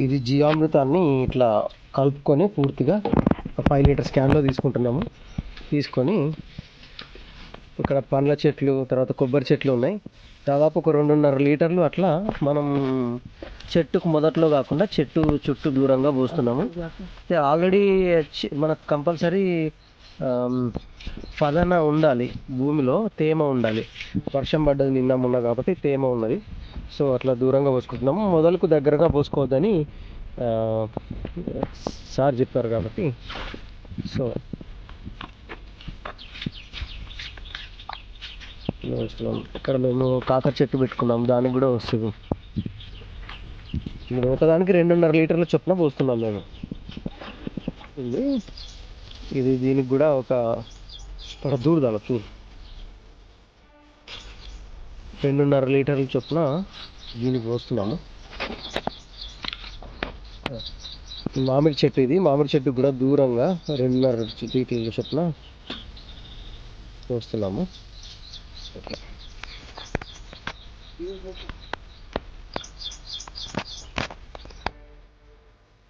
ఇది జీవామృతాన్ని ఇట్లా కలుపుకొని పూర్తిగా ఒక 5 లీటర్స్ క్యాన్లో తీసుకుంటున్నాము. తీసుకొని ఇక్కడ పండ్ల చెట్లు, తర్వాత కొబ్బరి చెట్లు ఉన్నాయి. దాదాపు ఒక 2.5 లీటర్లు అట్లా మనం చెట్టుకు మొదట్లో కాకుండా చెట్టు చుట్టూ దూరంగా పోస్తున్నాము. ఆల్రెడీ మనకు కంపల్సరీ పదన ఉండాలి, భూమిలో తేమ ఉండాలి. వర్షం పడ్డది నిన్న మొన్న కాబట్టి తేమ ఉన్నది. సో అట్లా దూరంగా పోసుకుంటున్నాము. మొదలకు దగ్గరగా పోసుకోవద్దని సార్ చెప్పారు కాబట్టి. సో ఇక్కడ మేము కాకర చెట్టు పెట్టుకున్నాం, దానికి కూడా వస్తుంది. ఇప్పుడు ఒకదానికి 2.5 లీటర్ల చొప్పున పోస్తున్నాం మేము. ఇది దీనికి కూడా ఒక దూరదాల 2.5 లీటర్ల చొప్పున దీనికి పోస్తున్నాము. మామిడి చెట్టు, ఇది మామిడి చెట్టు కూడా దూరంగా 2.5 లీటర్ల చొప్పున పోస్తున్నాము.